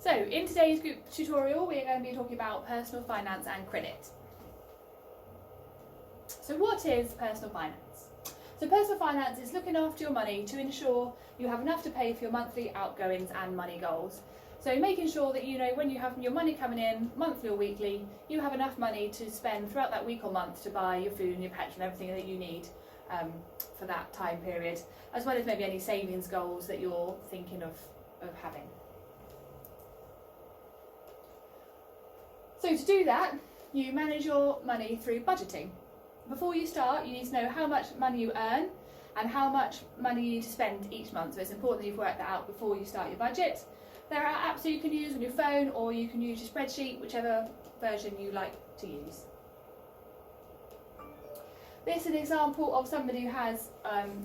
So in today's group tutorial we're going to be talking about personal finance and credit. So what is personal finance? So personal finance is looking after your money to ensure you have enough to pay for your monthly outgoings and money goals. So making sure that you know when you have your money coming in, monthly or weekly, you have enough money to spend throughout that week or month to buy your food and your petrol and everything that you need for that time period, as well as maybe any savings goals that you're thinking of having. So to do that, you manage your money through budgeting. Before you start, you need to know how much money you earn and how much money you need to spend each month. So it's important that you've worked that out before you start your budget. There are apps that you can use on your phone, or you can use your spreadsheet, whichever version you like to use. This is an example of somebody who has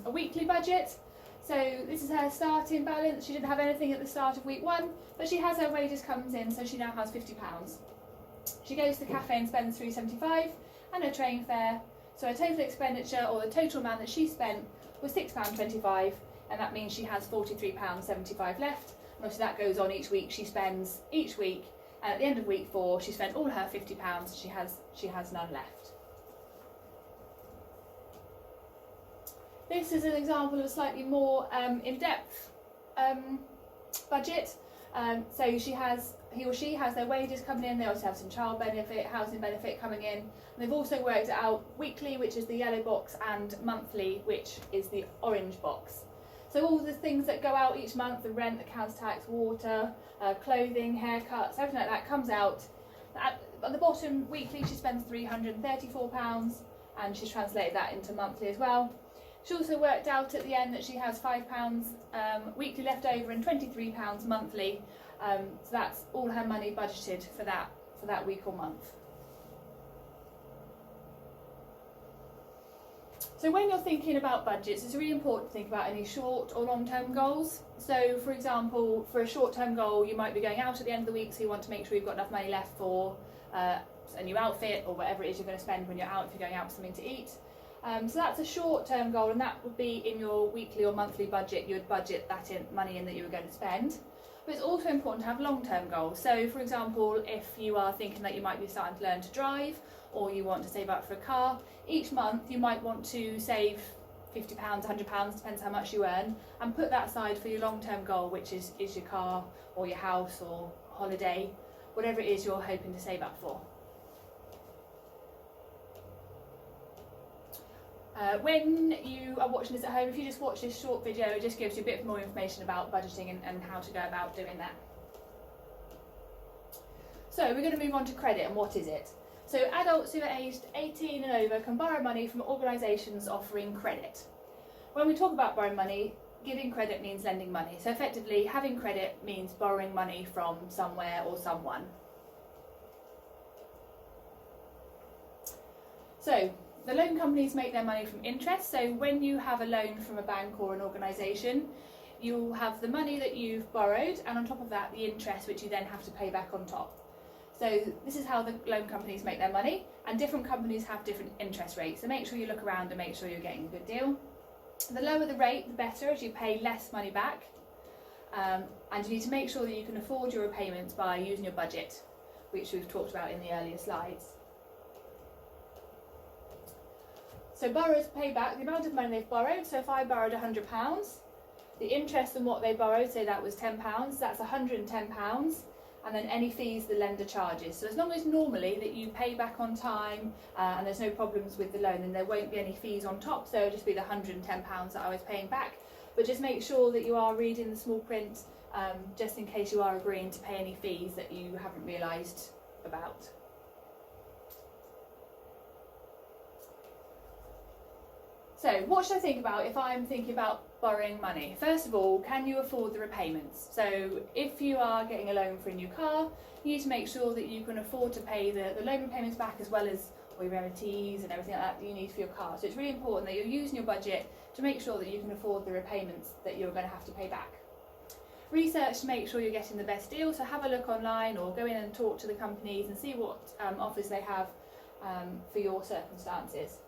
a weekly budget. So this is her starting balance. She didn't have anything at the start of week 1, but she has her wages comes in, so she now has £50. She goes to the cafe and spends £3.75 and her train fare. So her total expenditure, or the total amount that she spent, was £6.25, and that means she has £43.75 left. And obviously that goes on each week. She spends each week, and at the end of week 4 she spent all her £50. She has none left. This is an example of a slightly more in-depth budget. So he or she has their wages coming in. They also have some child benefit, housing benefit coming in. And they've also worked it out weekly, which is the yellow box, and monthly, which is the orange box. So all the things that go out each month, the rent, the council tax, water, clothing, haircuts, everything like that comes out. At the bottom, weekly, she spends £334, and she's translated that into monthly as well. She also worked out at the end that she has £5 weekly left over and £23 monthly. So that's all her money budgeted for that week or month. So when you're thinking about budgets, it's really important to think about any short or long-term goals. So for example, for a short-term goal, you might be going out at the end of the week, so you want to make sure you've got enough money left for a new outfit or whatever it is you're going to spend when you're out, if you're going out for something to eat. So that's a short-term goal, and that would be in your weekly or monthly budget. You would budget that money in that you were going to spend. But it's also important to have long-term goals. So for example, if you are thinking that you might be starting to learn to drive, or you want to save up for a car, each month you might want to save £50, £100, depends how much you earn, and put that aside for your long-term goal, which is your car or your house or holiday, whatever it is you're hoping to save up for. When you are watching this at home, if you just watch this short video, it just gives you a bit more information about budgeting and how to go about doing that. So we're going to move on to credit, and what is it? So adults who are aged 18 and over can borrow money from organisations offering credit. When we talk about borrowing money, giving credit means lending money. So effectively, having credit means borrowing money from somewhere or someone. So the loan companies make their money from interest. So when you have a loan from a bank or an organisation, you'll have the money that you've borrowed, and on top of that the interest, which you then have to pay back on top. So this is how the loan companies make their money, and different companies have different interest rates. So make sure you look around and make sure you're getting a good deal. The lower the rate, the better, as you pay less money back. And you need to make sure that you can afford your repayments by using your budget, which we've talked about in the earlier slides. So borrowers pay back the amount of money they've borrowed. So if I borrowed £100, the interest on what they borrowed, say that was £10, that's £110, and then any fees the lender charges. So as long as normally that you pay back on time and there's no problems with the loan, then there won't be any fees on top, so it'll just be the £110 that I was paying back. But just make sure that you are reading the small print, just in case you are agreeing to pay any fees that you haven't realised about. So what should I think about if I'm thinking about borrowing money? First of all, can you afford the repayments? So if you are getting a loan for a new car, you need to make sure that you can afford to pay the loan repayments back, as well as all your MOTs and everything like that you need for your car. So it's really important that you're using your budget to make sure that you can afford the repayments that you're going to have to pay back. Research to make sure you're getting the best deal, so have a look online or go in and talk to the companies and see what offers they have for your circumstances.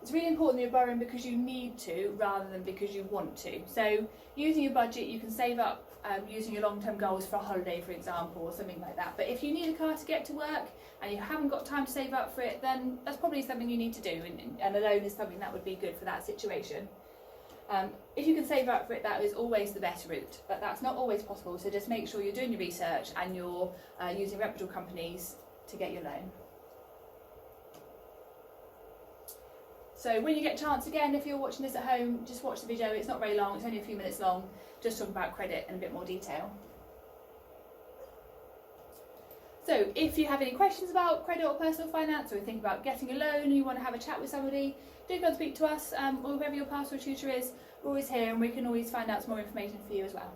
It's really important that you're borrowing because you need to rather than because you want to. So using your budget, you can save up using your long-term goals for a holiday, for example, or something like that. But if you need a car to get to work and you haven't got time to save up for it, then that's probably something you need to do, and a loan is something that would be good for that situation. If you can save up for it, that is always the best route, but that's not always possible, so just make sure you're doing your research and you're using reputable companies to get your loan. So when you get a chance, again, if you're watching this at home, just watch the video. It's not very long, it's only a few minutes long, just talking about credit in a bit more detail. So if you have any questions about credit or personal finance, or you think about getting a loan and you want to have a chat with somebody, do go and speak to us, or whoever your pastoral tutor is. We're always here and we can always find out some more information for you as well.